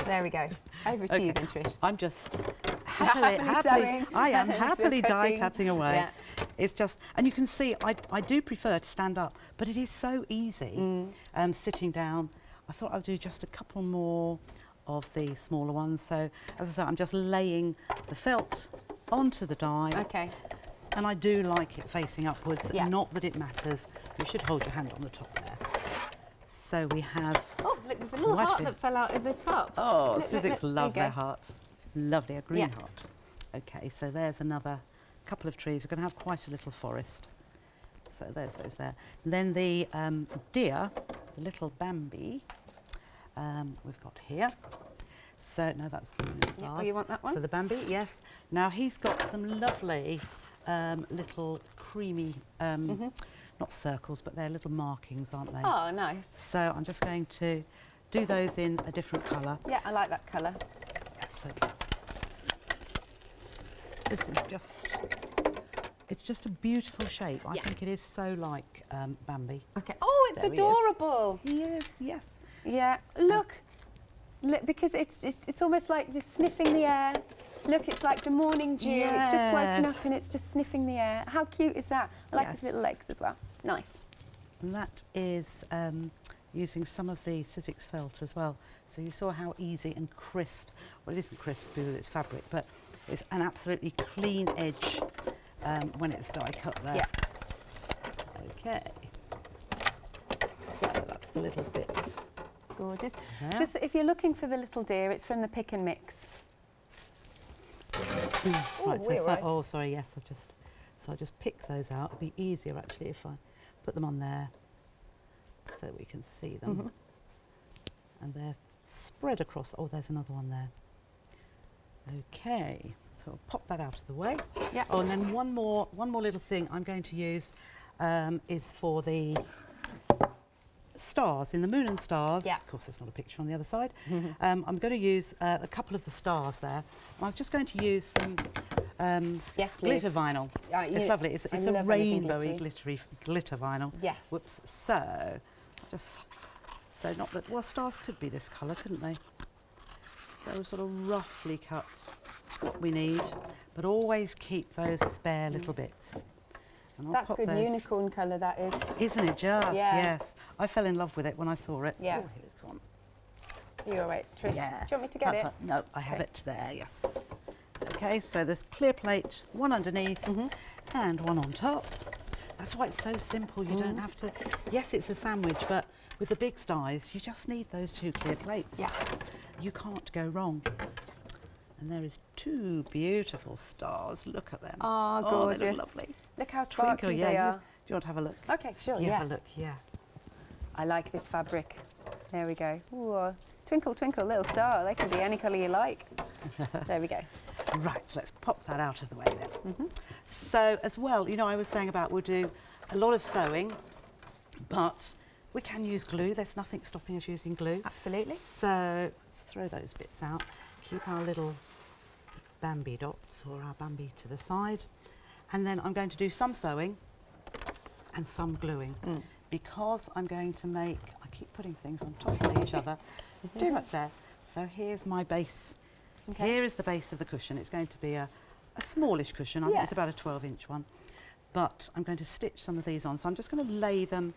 there we go. Over to you then, Trish. I'm just happily I am happily die cutting away. Yeah. It's just, and you can see I do prefer to stand up, but it is so easy sitting down. I thought I'd do just a couple more of the smaller ones. So as I say, I'm just laying the felt onto the die. Okay. And I do like it facing upwards, Yeah. not that it matters. You should hold your hand on the top there. So we have... Oh, look, there's a little heart that fell out at the top. Oh, look, Sizzix love their go. hearts. Lovely, a green heart. Okay, so there's another couple of trees. We're going to have quite a little forest. So there's those there. Then the deer, the little Bambi, we've got here. So, no, that's the moon and stars. Oh, you want that one? So the Bambi, yes. Now he's got some lovely little creamy, not circles, but they're little markings, aren't they? Oh, nice. So I'm just going to do those in a different colour. Yeah, I like that colour. Yes, so this is just, it's just a beautiful shape. I think it is so like Bambi. Okay. Oh, it's There he is. adorable. Yes, yes. Yeah, look, because it's almost like just sniffing the air. Look, it's like the morning dew. It's just woken up and it's just sniffing the air. How cute is that? I like his little legs as well. Nice. And that is using some of the Sizzix felt as well. So you saw how easy and crisp, well, it isn't crisp because it's fabric, but it's an absolutely clean edge when it's die cut there. Yeah. Okay. So that's the little bits. Gorgeous. Yeah. Just if you're looking for the little deer, it's from the Pick and Mix. Right, so we're right. oh, sorry, yes, I just pick those out. It'd be easier actually if I put them on there so we can see them. And they're spread across. Oh, there's another one there. Okay, so I'll pop that out of the way. Yeah. Oh, and then one more little thing I'm going to use is for the stars, in the moon and stars. Yeah. Of course, there's not a picture on the other side. I'm going to use a couple of the stars there. I was just going to use some glitter vinyl. It's lovely. It's a rainbowy, glittery glitter vinyl. Yes. Whoops. So, not that, well, stars could be this colour, couldn't they? So sort of roughly cut what we need, but always keep those spare little bits. And That's good unicorn colour, that is. Isn't it just? Yeah. Yes. I fell in love with it when I saw it. Yeah. Oh, here's one. You're all right, Trish. Yes. Do you want me to get it? Right. No, I have it there, yes. Okay, so there's clear plate, one underneath and one on top. That's why it's so simple. You don't have to... Yes, it's a sandwich, but with the Bigz Dies, you just need those two clear plates. Yeah. You can't go wrong. And there is two beautiful stars. Look at them. Oh, They gorgeous. look lovely. Look how sparkly Twinkle, they are. Do you want to have a look? Okay, sure, Have a look, yeah. I like this fabric. There we go. Ooh, twinkle, twinkle, little star. They can be any colour you like. There we go. Right, so let's pop that out of the way then. So as well, you know, I was saying about we'll do a lot of sewing, but we can use glue. There's nothing stopping us using glue. Absolutely. So let's throw those bits out. Keep our little Bambi dots or our Bambi to the side. And then I'm going to do some sewing and some gluing because I'm going to make, I keep putting things on top of each other. Too much there. So here's my base. Okay. Here is the base of the cushion. It's going to be a smallish cushion. I think it's about a 12-inch one. But I'm going to stitch some of these on. So I'm just going to lay them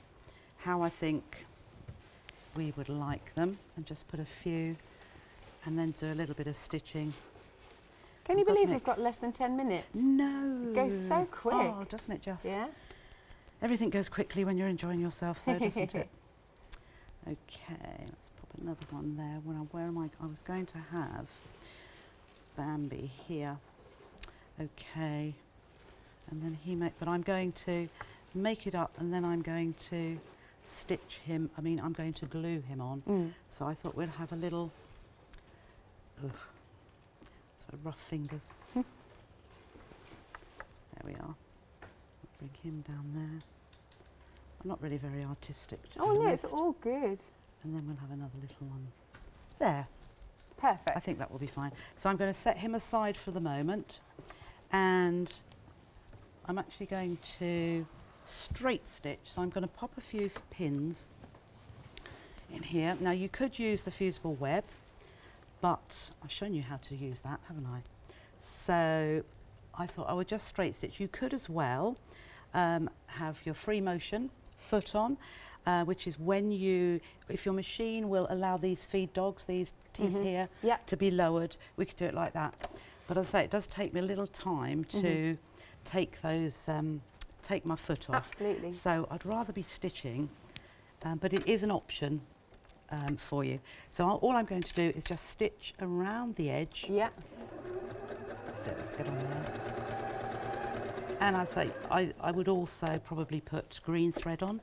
how I think we would like them and just put a few and then do a little bit of stitching. Can you believe we've got less than 10 minutes? No. It goes so quick. Oh, doesn't it just? Yeah. Everything goes quickly when you're enjoying yourself though, doesn't it? Okay, let's pop another one there. Where am I? I was going to have Bambi here. Okay. And then but I'm going to make it up and then I'm going to stitch him. I mean, I'm going to glue him on. So I thought we'd have a little, sort of rough fingers. There we are. Bring him down there. I'm not really very artistic. Oh no, it's all good. And then we'll have another little one. There. Perfect. I think that will be fine. So I'm going to set him aside for the moment. And I'm actually going to straight stitch. So I'm going to pop a few pins in here. Now you could use the fusible web, but I've shown you how to use that, haven't I? So I thought I would just straight stitch. You could as well have your free motion foot on. which is when if your machine will allow these feed dogs, these teeth here, to be lowered, we could do it like that. But as I say, it does take me a little time to take those, take my foot off. Absolutely. So I'd rather be stitching, but it is an option for you. So all I'm going to do is just stitch around the edge. Yeah. That's it, let's get on there. And I say, I would also probably put green thread on,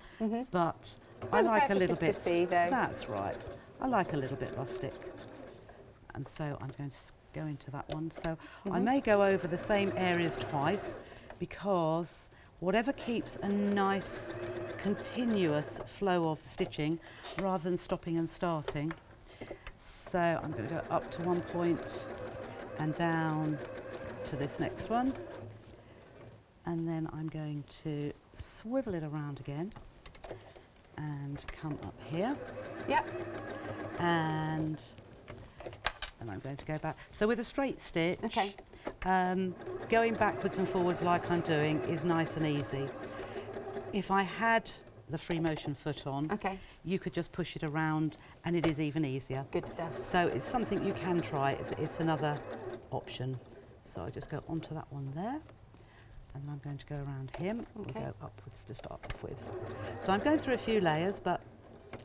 but I like a little bit. That's right. I like a little bit rustic. And so I'm going to go into that one. So I may go over the same areas twice, because whatever keeps a nice continuous flow of the stitching rather than stopping and starting. So I'm going to go up to one point and down to this next one. And then I'm going to swivel it around again and come up here. Yep. And I'm going to go back. So with a straight stitch, going backwards and forwards like I'm doing is nice and easy. If I had the free motion foot on, you could just push it around and it is even easier. Good stuff. So it's something you can try. It's another option. So I just go onto that one there. And I'm going to go around him. We'll go upwards to start off with. So I'm going through a few layers, but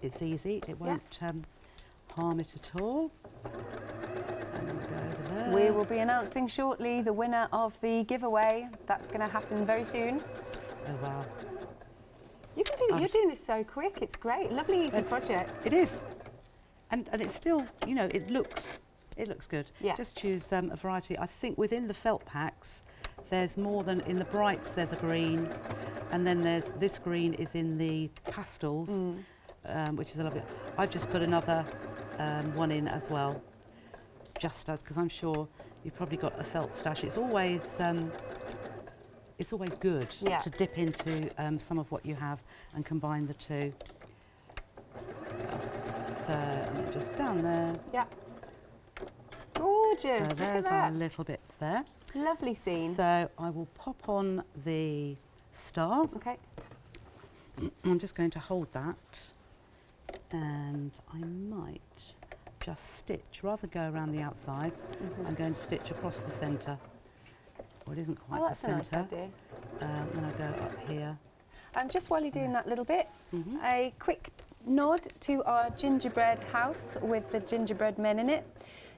it's easy. It won't harm it at all. And we'll go over there. We will be announcing shortly the winner of the giveaway. That's going to happen very soon. Oh wow! You can do. You're doing this so quick. It's great. Lovely, easy project. It is, and it's still, you know, it looks good. Yeah. Just choose a variety. I think within the felt packs, there's more than in the brights. There's a green, and then there's this green is in the pastels, which is a lovely. I've just put another one in as well, just as, because I'm sure you've probably got a felt stash. It's always good to dip into some of what you have and combine the two. So and then just down there. Yeah. Gorgeous. So there's our little bits there. Lovely scene. So I will pop on the star. Okay. I'm just going to hold that, and I might just stitch, rather than go around the outsides. I'm going to stitch across the centre. Well, it isn't quite the centre. Nice idea. Then I go up here. Just while you're doing that little bit, a quick nod to our gingerbread house with the gingerbread men in it.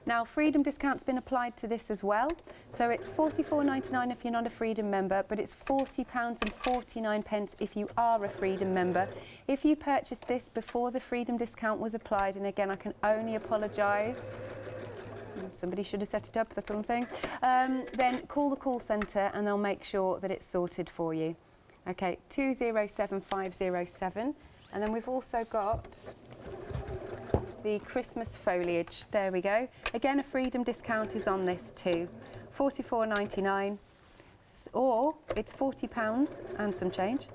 Now, Freedom discount's been applied to this as well. So it's £44.99 if you're not a Freedom member, but it's £40.49 if you are a Freedom member. If you purchased this before the Freedom discount was applied, and again, I can only apologise. Somebody should have set it up, that's all I'm saying. Then call the call centre and they'll make sure that it's sorted for you. Okay, 207507. And then we've also got the Christmas foliage. There we go. Again, a Freedom discount is on this too. £44.99, or it's £40 and some change.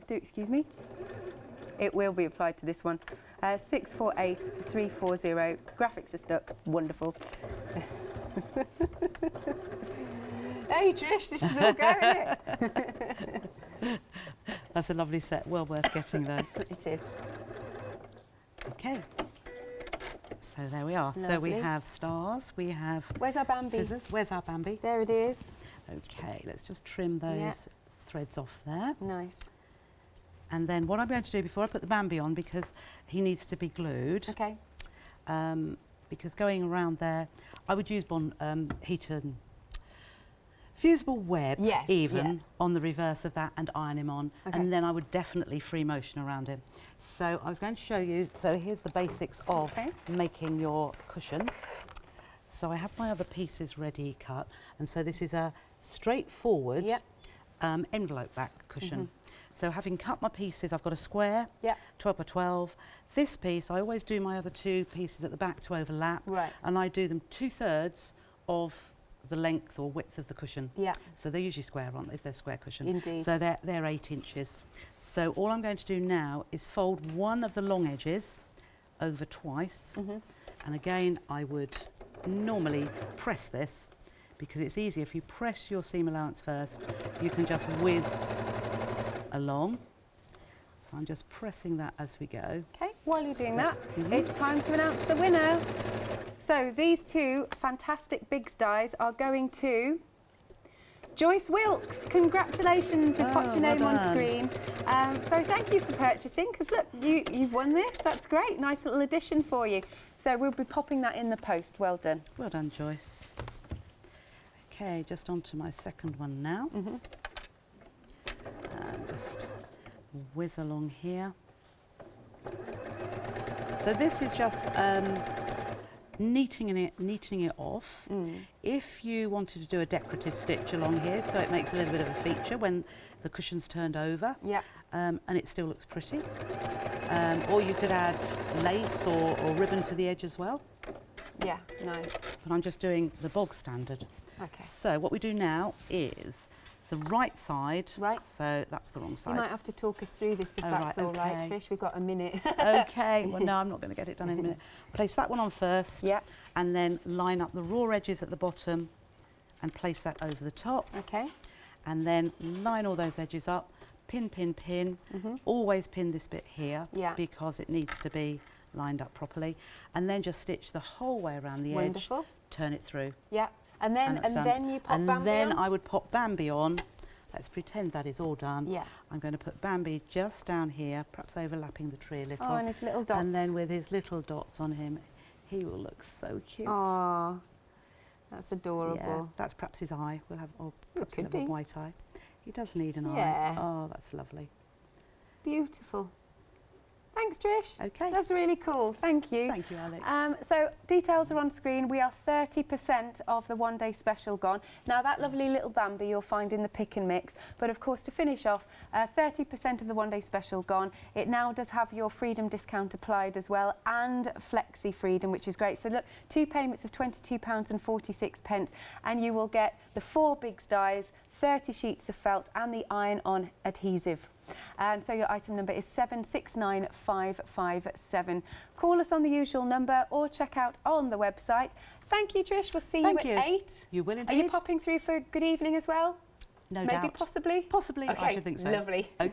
Do excuse me. It will be applied to this one. 648340. Graphics are stuck. Wonderful. Hey Trish, this is all going, isn't it? That's a lovely set. Well worth getting though. It is. Okay, so there we are. Lovely. So we have stars, we have Where's our Bambi? scissors. Where's our Bambi? There it is. Okay, let's just trim those threads off there. Nice. And then what I'm going to do before I put the Bambi on, because he needs to be glued. Okay. Because going around there, I would use heated fusible web on the reverse of that and iron him on, and then I would definitely free motion around him. So I was going to show you, so here's the basics of making your cushion. So I have my other pieces ready cut, and so this is a straightforward envelope back cushion. So having cut my pieces, I've got a square, 12 by 12. This piece, I always do my other two pieces at the back to overlap, and I do them 2/3 of the length or width of the cushion. So they're usually square on if they're square cushion. Indeed. So they're 8 inches. So all I'm going to do now is fold one of the long edges over twice. And again, I would normally press this, because it's easier if you press your seam allowance first, you can just whiz along. So So I'm just pressing that as we go. Okay, while you're doing that, it's time to announce the winner. So these two fantastic Bigz Dies are going to Joyce Wilkes. Congratulations, we've popped your name on screen. So thank you for purchasing, because look, you've won this. That's great, nice little addition for you. So we'll be popping that in the post. Well done. Well done, Joyce. Okay, just on to my second one now. And just whiz along here. So this is just neatening it off. If you wanted to do a decorative stitch along here, so it makes a little bit of a feature when the cushion's turned over, and it still looks pretty. Or you could add lace or ribbon to the edge as well. Yeah, nice. But I'm just doing the bog standard. Okay. So what we do now is the right side. Right. So that's the wrong side. You might have to talk us through this if that's all right, Trish. We've got a minute. Okay. Well, no, I'm not going to get it done in a minute. Place that one on first. Yeah. And then line up the raw edges at the bottom and place that over the top. Okay. And then line all those edges up. Pin, pin, pin. Always pin this bit here because it needs to be lined up properly. And then just stitch the whole way around the edge. Turn it through. Yeah. And then you pop Bambi on? And then I would pop Bambi on. Let's pretend that is all done. Yeah. I'm going to put Bambi just down here, perhaps overlapping the tree a little. Oh, and his little dots. And then with his little dots on him, he will look so cute. Oh, that's adorable. Yeah, that's perhaps his eye. We'll have, or perhaps he'll have a white eye. He does need an eye. Yeah. Oh, that's lovely. Beautiful. Thanks, Trish. Okay. That's really cool. Thank you. Thank you, Alex. So details are on screen. We are 30% of the one-day special gone. Now, that lovely little Bambi you'll find in the pick and mix. But, of course, to finish off, 30% of the one-day special gone. It now does have your Freedom discount applied as well, and Flexi Freedom, which is great. So, look, 2 payments of £22.46, and you will get the 4 Bigz Dies, 30 sheets of felt, and the iron-on adhesive. And so your item number is 769557. Call us on the usual number or check out on the website. Thank you, Trish. We'll see you at 8. You will indeed. Are you popping through for good evening as well? No Maybe, doubt. possibly? Possibly, okay, I should think so. Lovely. Okay.